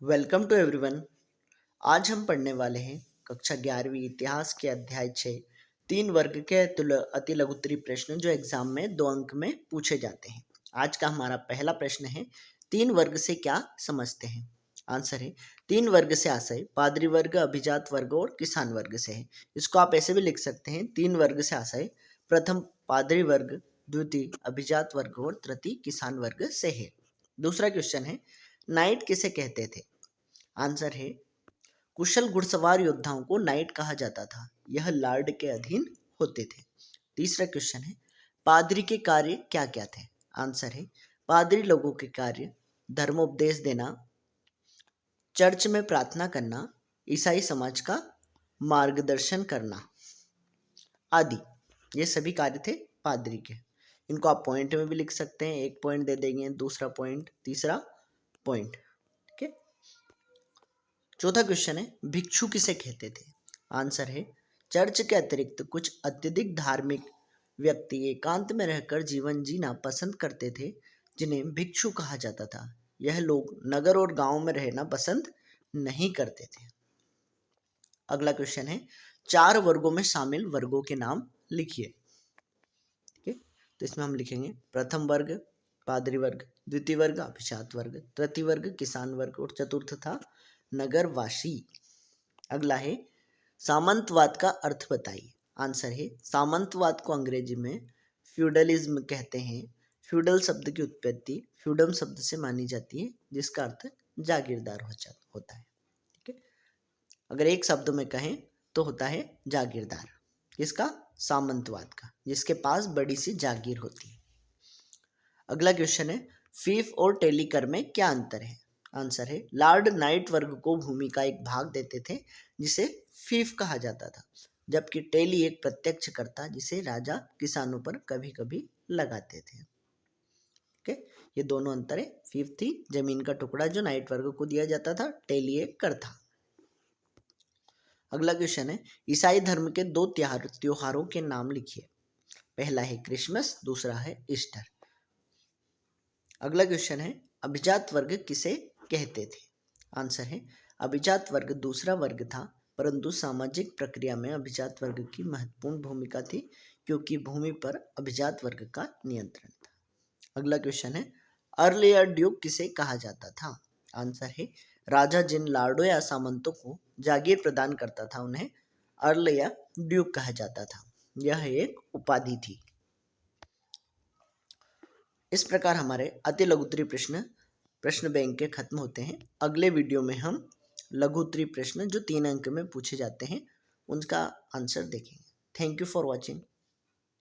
Welcome to everyone. आज हम पढ़ने वाले हैं कक्षा 11वीं इतिहास के अध्याय 6 तीन वर्ग के अति लघुत्तरीय प्रश्न जो एग्जाम में 2 अंक में पूछे जाते हैं। आज का हमारा पहला प्रश्न है, तीन वर्ग से क्या समझते हैं। आंसर है, तीन वर्ग से आशय पादरी वर्ग, अभिजात वर्ग और किसान वर्ग से है। इसको आप ऐसे भी लिख सकते हैं, तीन वर्ग से आशय प्रथम पादरी वर्ग, द्वितीय अभिजात वर्ग और तृतीय किसान वर्ग से है। दूसरा क्वेश्चन है, नाइट किसे कहते थे। आंसर है, कुशल घुड़सवार योद्धाओं को नाइट कहा जाता था। यह लॉर्ड के अधीन होते थे। तीसरा क्वेश्चन है, पादरी के कार्य क्या क्या थे। आंसर है, पादरी लोगों के कार्य धर्मोपदेश देना, चर्च में प्रार्थना करना, ईसाई समाज का मार्गदर्शन करना आदि। ये सभी कार्य थे पादरी के। इनको आप पॉइंट में भी लिख सकते हैं, एक पॉइंट दे देंगे, दूसरा पॉइंट, तीसरा पॉइंट। ठीक है। चौथा क्वेश्चन है, भिक्षु किसे कहते थे। आंसर है, चर्च के अतिरिक्त कुछ अत्यधिक धार्मिक व्यक्ति एकांत में रहकर जीवन जीना पसंद करते थे, जिन्हें भिक्षु कहा जाता था। यह लोग नगर और गांव में रहना पसंद नहीं करते थे। अगला क्वेश्चन है, चार वर्गों में शामिल वर्गों के नाम लिखिए। ठीक है, तो इसमें हम लिखेंगे प्रथम वर्ग पादरी वर्ग, द्वितीय वर्ग अभिजात वर्ग, तृतीय वर्ग किसान वर्ग और चतुर्थ था नगरवासी। अगला है, सामंतवाद का अर्थ बताइए। आंसर है, सामंतवाद को अंग्रेजी में फ्यूडलिज्म कहते हैं। फ्यूडल शब्द की उत्पत्ति फ्यूडम शब्द से मानी जाती है, जिसका अर्थ जागीरदार होता है। ठीक है, अगर एक शब्द में कहें तो होता है जागीरदार। किसका? सामंतवाद का, जिसके पास बड़ी सी जागीर होती है। अगला क्वेश्चन है, फीफ और टेलीकर में क्या अंतर है। आंसर है, लॉर्ड नाइट वर्ग को भूमि का एक भाग देते थे जिसे फीफ कहा जाता था, जबकि टेली एक प्रत्यक्ष करता जिसे राजा किसानों पर कभी कभी लगाते थे। ठीक है, ये दोनों अंतर है। फीफ थी जमीन का टुकड़ा जो नाइट वर्ग को दिया जाता था, टेली एक कर था। अगला क्वेश्चन है, ईसाई धर्म के दो त्योहारों के नाम लिखिए। पहला है क्रिसमस, दूसरा है ईस्टर। अगला क्वेश्चन है, अभिजात वर्ग किसे कहते थे। आंसर है, अभिजात वर्ग दूसरा वर्ग था, परंतु सामाजिक प्रक्रिया में अभिजात वर्ग की महत्वपूर्ण भूमिका थी, क्योंकि भूमि पर अभिजात वर्ग का नियंत्रण था। अगला क्वेश्चन है, अर्ल या ड्यूक किसे कहा जाता था। आंसर है, राजा जिन लार्डों या सामंतों को जागीर प्रदान करता था उन्हें अर्ल या ड्यूक कहा जाता था। यह एक उपाधि थी। इस प्रकार हमारे अति लघुत्तरीय प्रश्न बैंक के खत्म होते हैं। अगले वीडियो में हम लघुत्तरीय प्रश्न जो 3 अंक में पूछे जाते हैं उनका आंसर देखेंगे। Thank you for watching.